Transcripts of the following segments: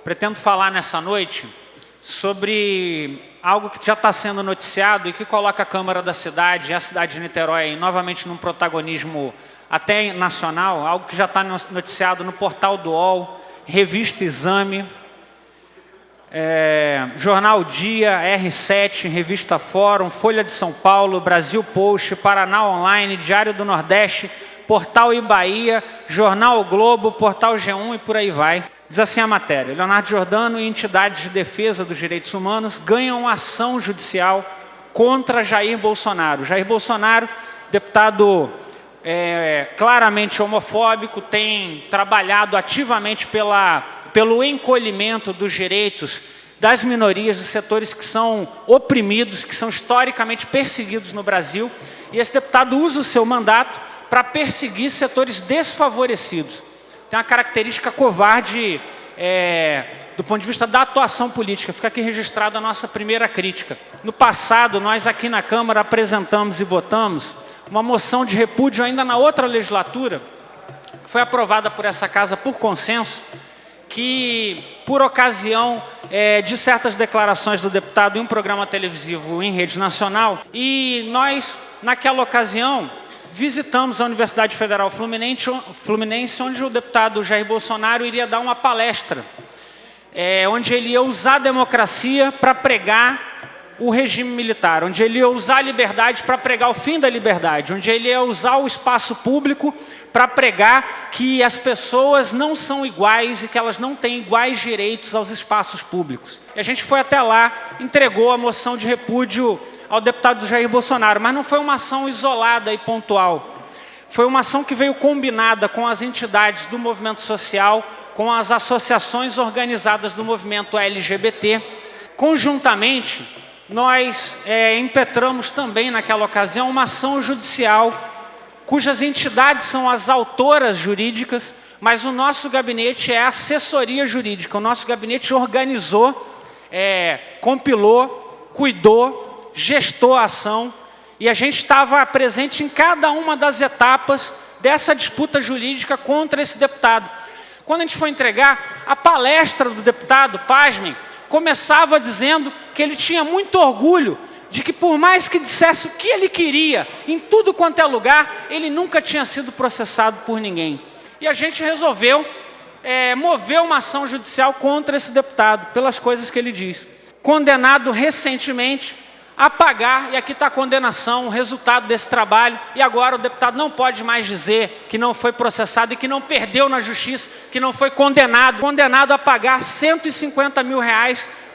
Pretendo falar nessa noite sobre algo que já está sendo noticiado e que coloca a Câmara da cidade e a cidade de Niterói novamente num protagonismo até nacional, algo que já está noticiado no portal do UOL, Revista Exame, Jornal Dia, R7, Revista Fórum, Folha de São Paulo, Brasil Post, Paraná Online, Diário do Nordeste, Portal Bahia, Jornal o Globo, Portal G1 e por aí vai. Diz assim a matéria: Leonardo Giordano e entidades de defesa dos direitos humanos ganham ação judicial contra Jair Bolsonaro. Jair Bolsonaro, deputado claramente homofóbico, tem trabalhado ativamente pelo encolhimento dos direitos das minorias, dos setores que são oprimidos, que são historicamente perseguidos no Brasil. E esse deputado usa o seu mandato para perseguir setores desfavorecidos. Tem uma característica covarde do ponto de vista da atuação política. Fica aqui registrada a nossa primeira crítica. No passado, nós aqui na Câmara apresentamos e votamos uma moção de repúdio ainda na outra legislatura, que foi aprovada por essa casa por consenso, que, por ocasião de certas declarações do deputado em um programa televisivo em rede nacional, e nós, naquela ocasião, visitamos a Universidade Federal Fluminense, onde o deputado Jair Bolsonaro iria dar uma palestra, onde ele ia usar a democracia para pregar o regime militar, onde ele ia usar a liberdade para pregar o fim da liberdade, onde ele ia usar o espaço público para pregar que as pessoas não são iguais e que elas não têm iguais direitos aos espaços públicos. E a gente foi até lá, entregou a moção de repúdio ao deputado Jair Bolsonaro, mas não foi uma ação isolada e pontual. Foi uma ação que veio combinada com as entidades do movimento social, com as associações organizadas do movimento LGBT. Conjuntamente, nós impetramos também naquela ocasião uma ação judicial, cujas entidades são as autoras jurídicas, mas o nosso gabinete é assessoria jurídica. O nosso gabinete organizou, compilou, cuidou, gestou a ação, e a gente estava presente em cada uma das etapas dessa disputa jurídica contra esse deputado. Quando a gente foi entregar, a palestra do deputado, pasmem, começava dizendo que ele tinha muito orgulho de que, por mais que dissesse o que ele queria, em tudo quanto é lugar, ele nunca tinha sido processado por ninguém. E a gente resolveu mover uma ação judicial contra esse deputado, pelas coisas que ele diz. Condenado recentemente a pagar, e aqui está a condenação, o resultado desse trabalho, e agora o deputado não pode mais dizer que não foi processado e que não perdeu na justiça, que não foi condenado a pagar R$150 mil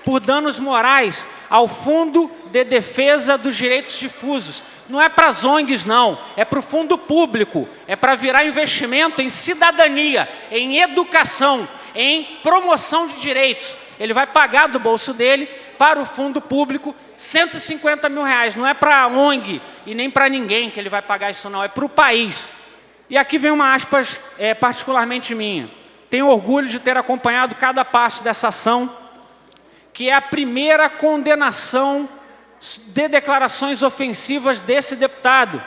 por danos morais ao Fundo de Defesa dos Direitos Difusos. Não é para as ONGs, não, é para o fundo público, é para virar investimento em cidadania, em educação, em promoção de direitos. Ele vai pagar do bolso dele para o fundo público R$150 mil. Não é para a ONG e nem para ninguém que ele vai pagar isso, não, é para o país. E aqui vem uma aspas particularmente minha. Tenho orgulho de ter acompanhado cada passo dessa ação, que é a primeira condenação de declarações ofensivas desse deputado,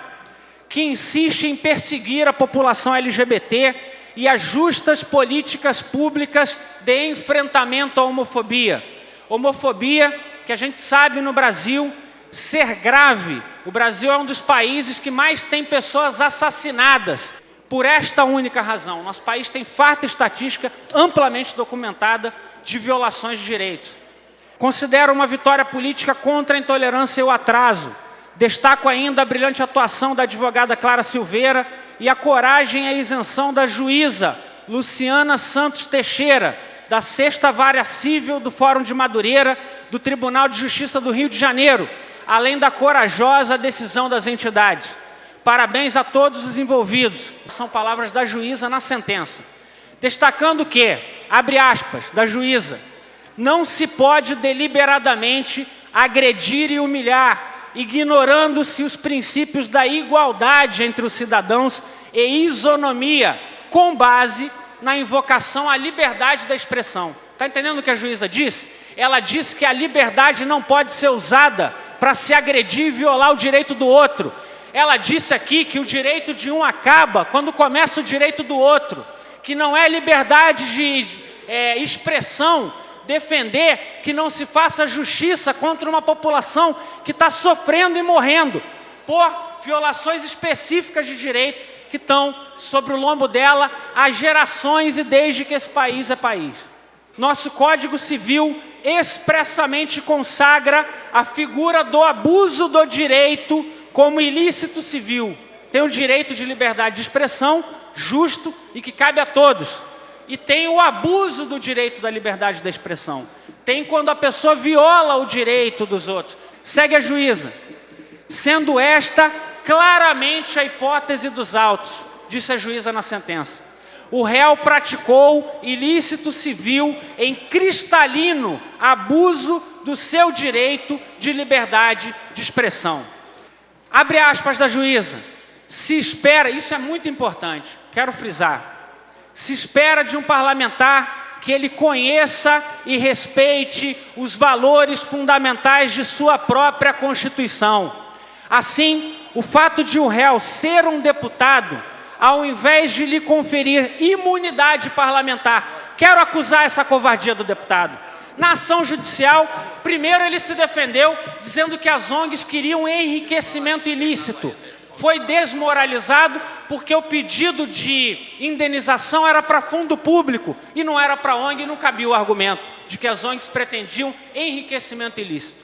que insiste em perseguir a população LGBT e as justas políticas públicas de enfrentamento à homofobia. Homofobia que a gente sabe no Brasil ser grave. O Brasil é um dos países que mais tem pessoas assassinadas por esta única razão. Nosso país tem farta estatística amplamente documentada de violações de direitos. Considero uma vitória política contra a intolerância e o atraso. Destaco ainda a brilhante atuação da advogada Clara Silveira e a coragem e a isenção da juíza Luciana Santos Teixeira, da 6ª Vara Civil do Fórum de Madureira, do Tribunal de Justiça do Rio de Janeiro, além da corajosa decisão das entidades. Parabéns a todos os envolvidos. São palavras da juíza na sentença. Destacando que, abre aspas, da juíza, não se pode deliberadamente agredir e humilhar, ignorando-se os princípios da igualdade entre os cidadãos e isonomia, com base na invocação à liberdade da expressão. Está entendendo o que a juíza disse? Ela disse que a liberdade não pode ser usada para se agredir e violar o direito do outro. Ela disse aqui que o direito de um acaba quando começa o direito do outro, que não é liberdade expressão, defender que não se faça justiça contra uma população que está sofrendo e morrendo por violações específicas de direito que estão sobre o lombo dela há gerações e desde que esse país é país. Nosso Código Civil expressamente consagra a figura do abuso do direito como ilícito civil. Tem o direito de liberdade de expressão, justo e que cabe a todos. E tem o abuso do direito da liberdade da expressão. Tem quando a pessoa viola o direito dos outros. Segue a juíza. Sendo esta claramente a hipótese dos autos, disse a juíza na sentença. O réu praticou ilícito civil em cristalino abuso do seu direito de liberdade de expressão. Abre aspas da juíza. Se espera, isso é muito importante, quero frisar, se espera de um parlamentar que ele conheça e respeite os valores fundamentais de sua própria Constituição. Assim, o fato de o réu ser um deputado, ao invés de lhe conferir imunidade parlamentar, quero acusar essa covardia do deputado. Na ação judicial, primeiro ele se defendeu dizendo que as ONGs queriam enriquecimento ilícito. Foi desmoralizado porque o pedido de indenização era para fundo público e não era para ONG, e não cabia o argumento de que as ONGs pretendiam enriquecimento ilícito.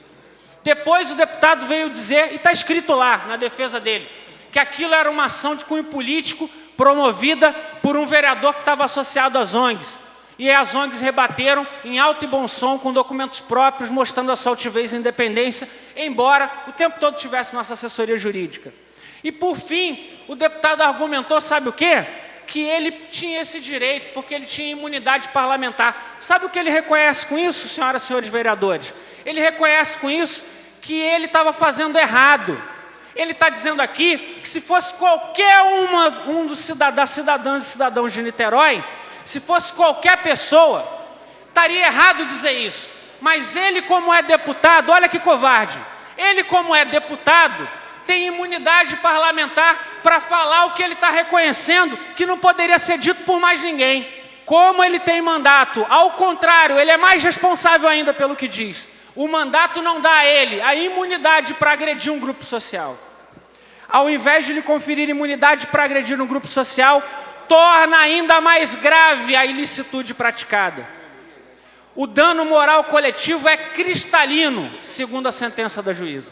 Depois o deputado veio dizer, e está escrito lá na defesa dele, que aquilo era uma ação de cunho político promovida por um vereador que estava associado às ONGs. E as ONGs rebateram em alto e bom som, com documentos próprios, mostrando a sua altivez e independência, embora o tempo todo tivesse nossa assessoria jurídica. E por fim, o deputado argumentou, sabe o quê? Que ele tinha esse direito, porque ele tinha imunidade parlamentar. Sabe o que ele reconhece com isso, senhoras e senhores vereadores? Ele reconhece com isso que ele estava fazendo errado. Ele está dizendo aqui que se fosse qualquer das cidadãs e cidadãos de Niterói, se fosse qualquer pessoa, estaria errado dizer isso. Mas ele, como é deputado, olha que covarde, ele, como é deputado, tem imunidade parlamentar para falar o que ele está reconhecendo, que não poderia ser dito por mais ninguém. Como ele tem mandato, ao contrário, ele é mais responsável ainda pelo que diz. O mandato não dá a ele a imunidade para agredir um grupo social. Ao invés de lhe conferir imunidade para agredir um grupo social, torna ainda mais grave a ilicitude praticada. O dano moral coletivo é cristalino, segundo a sentença da juíza.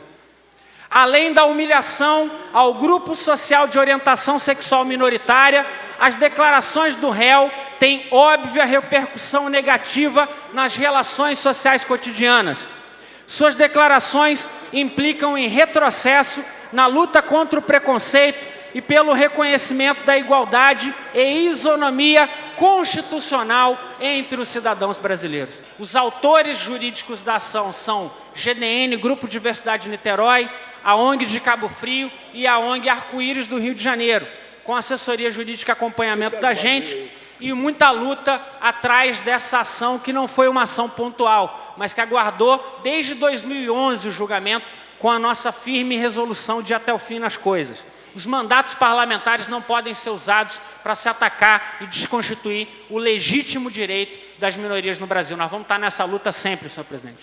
Além da humilhação ao grupo social de orientação sexual minoritária, as declarações do réu têm óbvia repercussão negativa nas relações sociais cotidianas. Suas declarações implicam em retrocesso na luta contra o preconceito e pelo reconhecimento da igualdade e isonomia constitucional entre os cidadãos brasileiros. Os autores jurídicos da ação são GDN, Grupo Diversidade Niterói, a ONG de Cabo Frio e a ONG Arco-Íris do Rio de Janeiro, com assessoria jurídica e acompanhamento da gente e muita luta atrás dessa ação, que não foi uma ação pontual, mas que aguardou desde 2011 o julgamento, com a nossa firme resolução de ir até o fim nas coisas. Os mandatos parlamentares não podem ser usados para se atacar e desconstituir o legítimo direito das minorias no Brasil. Nós vamos estar nessa luta sempre, senhor presidente.